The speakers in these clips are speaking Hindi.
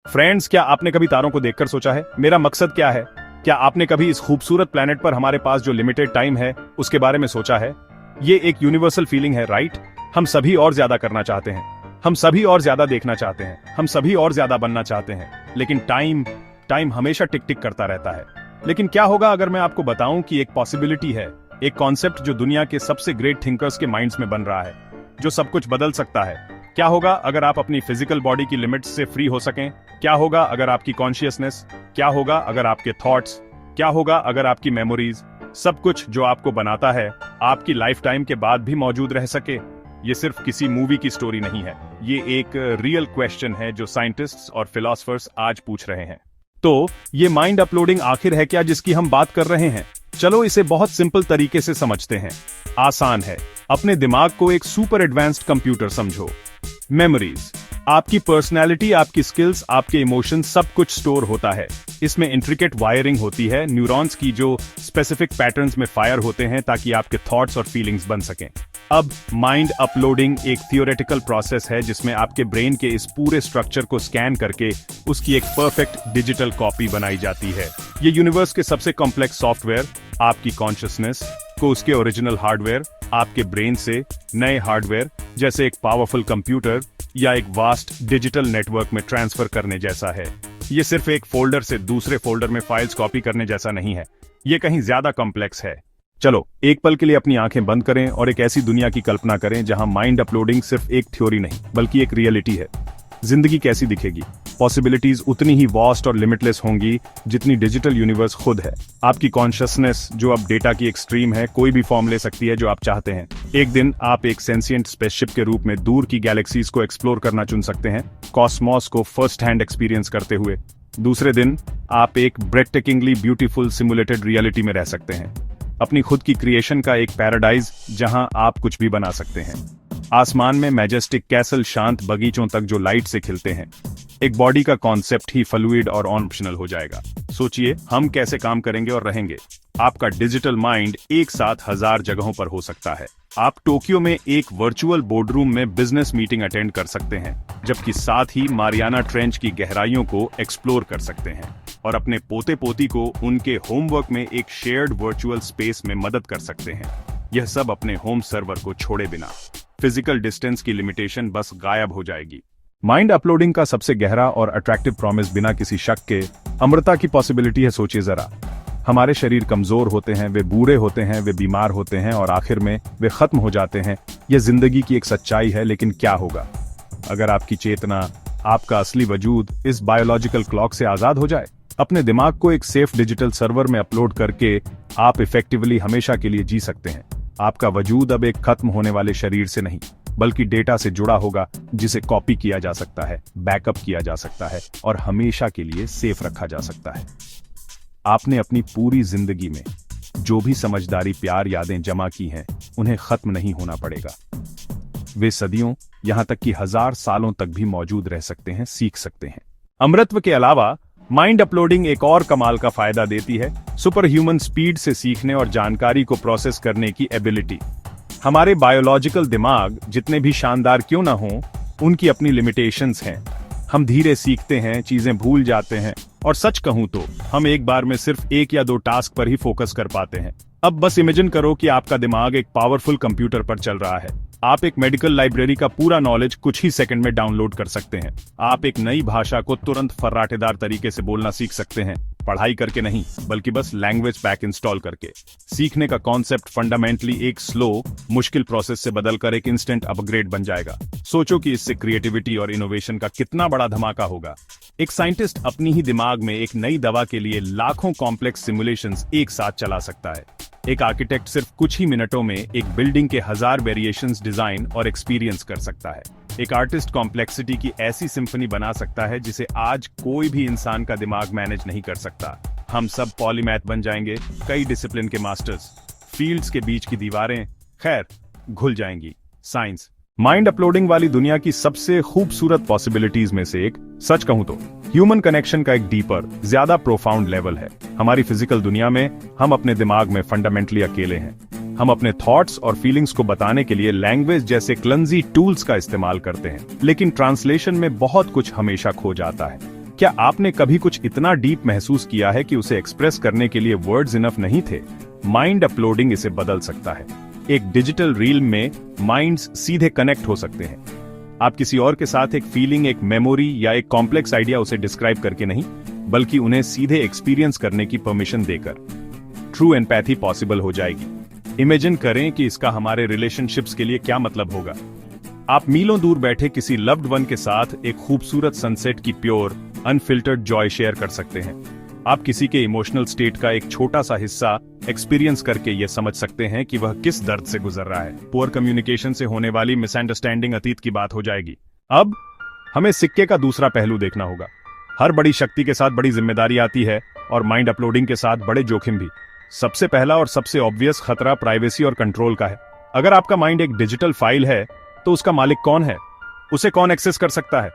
फ्रेंड्स, क्या आपने कभी तारों को देखकर सोचा है मेरा मकसद क्या है? क्या आपने कभी इस खूबसूरत प्लेनेट पर हमारे पास जो लिमिटेड टाइम है उसके बारे में सोचा है? ये एक यूनिवर्सल फीलिंग है, राइट? हम सभी और ज्यादा करना चाहते हैं, हम सभी और ज्यादा देखना चाहते हैं, हम सभी और ज्यादा बनना चाहते हैं, लेकिन टाइम हमेशा टिक टिक करता रहता है। लेकिन क्या होगा अगर मैं आपको बताऊं कि एक पॉसिबिलिटी है, एक कॉन्सेप्ट जो दुनिया के सबसे ग्रेट थिंकर्स के माइंड्स में बन रहा है, जो सब कुछ बदल सकता है। क्या होगा अगर आप अपनी फिजिकल बॉडी की लिमिट्स से फ्री हो सकें? क्या होगा अगर आपकी कॉन्शियसनेस, क्या होगा अगर आपके थॉट्स, क्या होगा अगर आपकी मेमोरीज, सब कुछ जो आपको बनाता है आपकी लाइफ टाइम के बाद भी मौजूद रह सके? ये सिर्फ किसी मूवी की स्टोरी नहीं है, ये एक रियल क्वेश्चन है जो साइंटिस्ट्स और फिलोसफर्स आज पूछ रहे हैं। तो ये माइंड अपलोडिंग आखिर है क्या जिसकी हम बात कर रहे हैं? चलो इसे बहुत सिंपल तरीके से समझते हैं। आसान है, अपने दिमाग को एक सुपर एडवांस्ड कंप्यूटर समझो। मेमोरीज, आपकी पर्सनैलिटी, आपकी स्किल्स, आपके इमोशंस, सब कुछ स्टोर होता है। इसमें इंट्रिकेट वायरिंग होती है न्यूरॉन्स की जो स्पेसिफिक पैटर्न्स में फायर होते हैं ताकि आपके थॉट्स और फीलिंग्स बन सकें। अब माइंड अपलोडिंग एक थियोरेटिकल प्रोसेस है जिसमें आपके ब्रेन के इस पूरे स्ट्रक्चर को स्कैन करके उसकी एक परफेक्ट डिजिटल कॉपी बनाई जाती है। ये यूनिवर्स के सबसे कॉम्प्लेक्स सॉफ्टवेयर, आपकी कॉन्शियसनेस को उसके ओरिजिनल हार्डवेयर, आपके ब्रेन से नए हार्डवेयर जैसे एक पावरफुल कंप्यूटर या एक वास्ट डिजिटल नेटवर्क में ट्रांसफर करने जैसा है। ये सिर्फ एक फोल्डर से दूसरे फोल्डर में फाइल्स कॉपी करने जैसा नहीं है, ये कहीं ज्यादा कॉम्प्लेक्स है। चलो एक पल के लिए अपनी आंखें बंद करें और एक ऐसी दुनिया की कल्पना करें जहां माइंड अपलोडिंग सिर्फ एक थ्योरी नहीं बल्कि एक रियलिटी है। जिंदगी कैसी दिखेगी? पॉसिबिलिटीज उतनी ही वास्ट और लिमिटलेस होंगी जितनी डिजिटल यूनिवर्स खुद है। आपकी कॉन्शियसनेस जो अब डेटा की एक स्ट्रीम है, कोई भी फॉर्म ले सकती है जो आप चाहते हैं। एक दिन आप एक सेंसिएंट स्पेसशिप के रूप में दूर की गैलेक्सीज को एक्सप्लोर करना चुन सकते हैं, कॉस्मोस को फर्स्ट हैंड एक्सपीरियंस करते हुए। दूसरे दिन आप एक ब्रेथटेकिंगली ब्यूटीफुल सिमुलेटेड रियलिटी में रह सकते हैं, अपनी खुद की क्रिएशन का एक पैराडाइज जहां आप कुछ भी बना सकते हैं। आसमान में मैजेस्टिक कैसल, शांत बगीचों तक जो लाइट से खिलते हैं। एक बॉडी का कॉन्सेप्ट ही फ्लूइड और ऑप्शनल हो जाएगा। सोचिए हम कैसे काम करेंगे और रहेंगे। आपका डिजिटल माइंड एक साथ 1000 जगहों पर हो सकता है। आप टोक्यो में एक वर्चुअल बोर्डरूम में बिजनेस मीटिंग अटेंड कर सकते हैं, जबकि साथ ही मारियाना ट्रेंच की गहराइयों को एक्सप्लोर कर सकते हैं और अपने पोते पोती को उनके होमवर्क में एक शेयर्ड वर्चुअल स्पेस में मदद कर सकते हैं। यह सब अपने होम सर्वर को छोड़े बिना। फिजिकल डिस्टेंस की लिमिटेशन बस गायब हो जाएगी। माइंड अपलोडिंग का सबसे गहरा और अट्रैक्टिव प्रॉमिस बिना किसी शक के अमरता की पॉसिबिलिटी है। सोचिए जरा, हमारे शरीर कमजोर होते हैं, वे बूढ़े होते हैं, वे बीमार होते हैं और आखिर में वे खत्म हो जाते हैं। यह जिंदगी की एक सच्चाई है, लेकिन क्या होगा अगर आपकी चेतना, आपका असली वजूद इस बायोलॉजिकल क्लॉक से आजाद हो जाए? अपने दिमाग को एक सेफ डिजिटल सर्वर में अपलोड करके आप इफेक्टिवली हमेशा के लिए जी सकते हैं। आपका वजूद अब एक खत्म होने वाले शरीर से नहीं बल्कि डेटा से जुड़ा होगा, जिसे कॉपी किया जा सकता है, बैकअप किया जा सकता है और हमेशा के लिए सेफ रखा जा सकता है। आपने अपनी पूरी जिंदगी में जो भी समझदारी, प्यार, यादें जमा की हैं, उन्हें खत्म नहीं होना पड़ेगा। वे सदियों, यहां तक कि 1000 सालों तक भी मौजूद रह सकते हैं, सीख सकते हैं। अमृतत्व के अलावा माइंड अपलोडिंग एक और कमाल का फायदा देती है, सुपर ह्यूमन स्पीड से सीखने और जानकारी को प्रोसेस करने की एबिलिटी। हमारे बायोलॉजिकल दिमाग जितने भी शानदार क्यों ना हों, उनकी अपनी लिमिटेशंस हैं। हम धीरे सीखते हैं, चीजें भूल जाते हैं और सच कहूं तो हम एक बार में सिर्फ 1 या 2 टास्क पर ही फोकस कर पाते हैं। अब बस इमेजिन करो कि आपका दिमाग एक पावरफुल कंप्यूटर पर चल रहा है। आप एक मेडिकल लाइब्रेरी का पूरा नॉलेज कुछ ही सेकंड में डाउनलोड कर सकते हैं। आप एक नई भाषा को तुरंत फर्राटेदार तरीके से बोलना सीख सकते हैं, पढ़ाई करके नहीं बल्कि बस लैंग्वेज पैक इंस्टॉल करके। सीखने का कॉन्सेप्ट फंडामेंटली एक स्लो, मुश्किल प्रोसेस से बदलकर एक इंस्टेंट अपग्रेड बन जाएगा। सोचो कि इससे क्रिएटिविटी और इनोवेशन का कितना बड़ा धमाका होगा। एक साइंटिस्ट अपनी ही दिमाग में एक नई दवा के लिए लाखों कॉम्प्लेक्स सिमुलेशंस एक साथ चला सकता है। एक आर्किटेक्ट सिर्फ कुछ ही मिनटों में एक बिल्डिंग के 1000 वेरिएशंस डिजाइन और एक्सपीरियंस कर सकता है। एक आर्टिस्ट कॉम्प्लेक्सिटी की ऐसी सिंफनी बना सकता है जिसे आज कोई भी इंसान का दिमाग मैनेज नहीं कर सकता। हम सब पॉलीमैथ बन जाएंगे, कई डिसिप्लिन के मास्टर्स। फील्ड्स के बीच की दीवारें खैर घुल जाएंगी। साइंस माइंड अपलोडिंग वाली दुनिया की सबसे खूबसूरत पॉसिबिलिटीज में से एक, सच कहूं तो ह्यूमन कनेक्शन का एक डीपर, ज्यादा प्रोफाउंड लेवल है। हमारी फिजिकल दुनिया में हम अपने दिमाग में फंडामेंटली अकेले हैं। हम अपने थॉट्स और फीलिंग्स को बताने के लिए लैंग्वेज जैसे क्लमजी टूल्स का इस्तेमाल करते हैं, लेकिन ट्रांसलेशन में बहुत कुछ हमेशा खो जाता है। क्या आपने कभी कुछ इतना डीप महसूस किया है कि उसे एक्सप्रेस करने के लिए वर्ड्स इनफ नहीं थे? माइंड अपलोडिंग इसे बदल सकता है। एक डिजिटल रील में माइंड्स सीधे कनेक्ट हो सकते हैं। आप किसी और के साथ एक फीलिंग, एक मेमोरी या एक कॉम्प्लेक्स आइडिया उसे डिस्क्राइब करके नहीं, बल्कि उन्हें सीधे एक्सपीरियंस करने की परमिशन देकर ट्रू एम्पैथी पॉसिबल हो जाएगी। इमेजिन करें कि इसका हमारे रिलेशनशिप्स के लिए क्या मतलब होगा। आप मीलों दूर बैठे किसी लव्ड वन के साथ एक खूबसूरत सनसेट की प्योर अनफिल्टर्ड जॉय शेयर कर सकते हैं। आप किसी के इमोशनल स्टेट का एक छोटा सा हिस्सा एक्सपीरियंस करके ये समझ सकते हैं कि वह किस दर्द से गुजर रहा है। पुअर कम्युनिकेशन से होने वाली मिसअंडरस्टैंडिंग अतीत की बात हो जाएगी। अब हमें सिक्के का दूसरा पहलू देखना होगा। हर बड़ी शक्ति के साथ बड़ी जिम्मेदारी आती है और माइंड अपलोडिंग के साथ बड़े जोखिम भी। सबसे पहला और सबसे ऑब्वियस खतरा प्राइवेसी और कंट्रोल का है। अगर आपका माइंड एक डिजिटल फाइल है तो उसका मालिक कौन है? उसे कौन एक्सेस कर सकता है?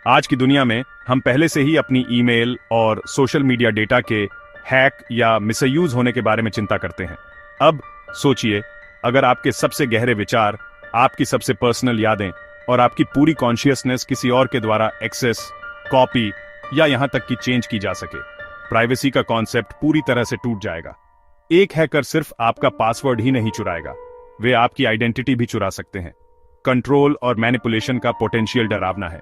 आज की दुनिया में हम पहले से ही अपनी ईमेल और सोशल मीडिया डेटा के हैक या मिसयूज होने के बारे में चिंता करते हैं। अब सोचिए, अगर आपके सबसे गहरे विचार, आपकी सबसे पर्सनल यादें और आपकी पूरी कॉन्शियसनेस किसी और के द्वारा एक्सेस, कॉपी या यहां तक कि चेंज की जा सके, प्राइवेसी का कॉन्सेप्ट पूरी तरह से टूट जाएगा। एक हैकर सिर्फ आपका पासवर्ड ही नहीं चुराएगा, वे आपकी आइडेंटिटी भी चुरा सकते हैं। कंट्रोल और मैनिपुलेशन का पोटेंशियल डरावना है।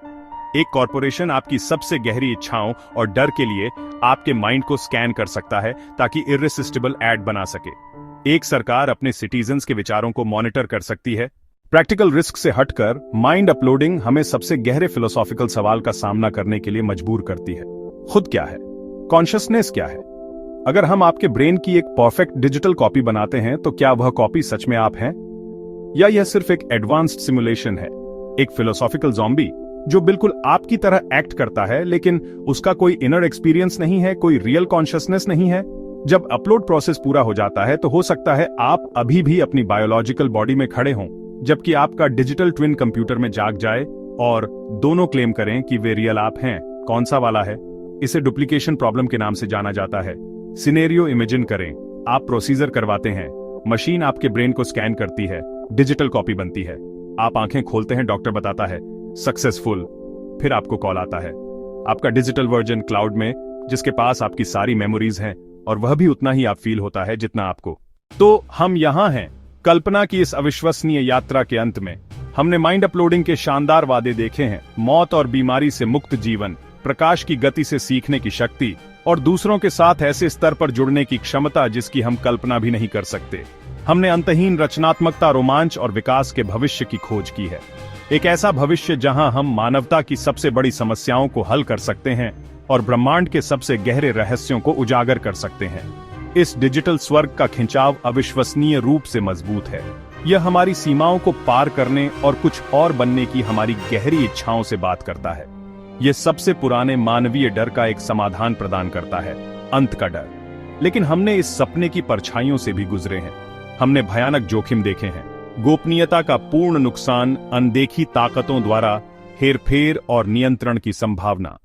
एक कॉर्पोरेशन आपकी सबसे गहरी इच्छाओं और डर के लिए आपके माइंड को स्कैन कर सकता है ताकि इर्रेसिस्टिबल एड बना सके। एक सरकार अपने सिटीजन्स के विचारों को मॉनिटर कर सकती है। प्रैक्टिकल रिस्क से हटकर माइंड अपलोडिंग हमें सबसे गहरे फिलोसॉफिकल सवाल का सामना करने के लिए मजबूर करती है। खुद क्या है? कॉन्शियसनेस क्या है? अगर हम आपके ब्रेन की एक परफेक्ट डिजिटल कॉपी बनाते हैं तो क्या वह कॉपी सच में आप हैं, या यह सिर्फ एक एडवांस्ड सिमुलेशन है, एक फिलोसॉफिकल ज़ॉम्बी जो बिल्कुल आपकी तरह एक्ट करता है लेकिन उसका कोई इनर एक्सपीरियंस नहीं है, कोई रियल कॉन्शियसनेस नहीं है? जब अपलोड प्रोसेस पूरा हो जाता है तो हो सकता है आप अभी भी अपनी बायोलॉजिकल बॉडी में खड़े हों, जबकि आपका डिजिटल ट्विन कंप्यूटर में जाग जाए और दोनों क्लेम करें कि वे रियल आप हैं। कौन सा वाला है? इसे डुप्लीकेशन प्रॉब्लम के नाम से जाना जाता है। सिनेरियो इमेजिन करें, आप प्रोसीजर करवाते हैं, मशीन आपके ब्रेन को स्कैन करती है, डिजिटल कॉपी बनती है, आप आंखें खोलते हैं, डॉक्टर बताता है सक्सेसफुल, फिर आपको कॉल आता है आपका डिजिटल वर्जन क्लाउड में, जिसके पास आपकी सारी मेमोरीज हैं और वह भी उतना ही आप फील होता है जितना आपको। तो हम यहां हैं, कल्पना की इस अविश्वसनीय यात्रा के अंत में। हमने माइंड अपलोडिंग के शानदार वादे देखे हैं, मौत और बीमारी से मुक्त जीवन, प्रकाश की गति से सीखने की शक्ति और दूसरों के साथ ऐसे स्तर पर जुड़ने की क्षमता जिसकी हम कल्पना भी नहीं कर सकते। हमने अंतहीन रचनात्मकता, रोमांच और विकास के भविष्य की खोज की है। एक ऐसा भविष्य जहां हम मानवता की सबसे बड़ी समस्याओं को हल कर सकते हैं और ब्रह्मांड के सबसे गहरे रहस्यों को उजागर कर सकते हैं। इस डिजिटल स्वर्ग का खिंचाव अविश्वसनीय रूप से मजबूत है। यह हमारी सीमाओं को पार करने और कुछ और बनने की हमारी गहरी इच्छाओं से बात करता है। यह सबसे पुराने मानवीय डर का एक समाधान प्रदान करता है, अंत का डर। लेकिन हमने इस सपने की परछाइयों से भी गुजरे हैं। हमने भयानक जोखिम देखे हैं, गोपनीयता का पूर्ण नुकसान, अनदेखी ताकतों द्वारा हेरफेर और नियंत्रण की संभावना।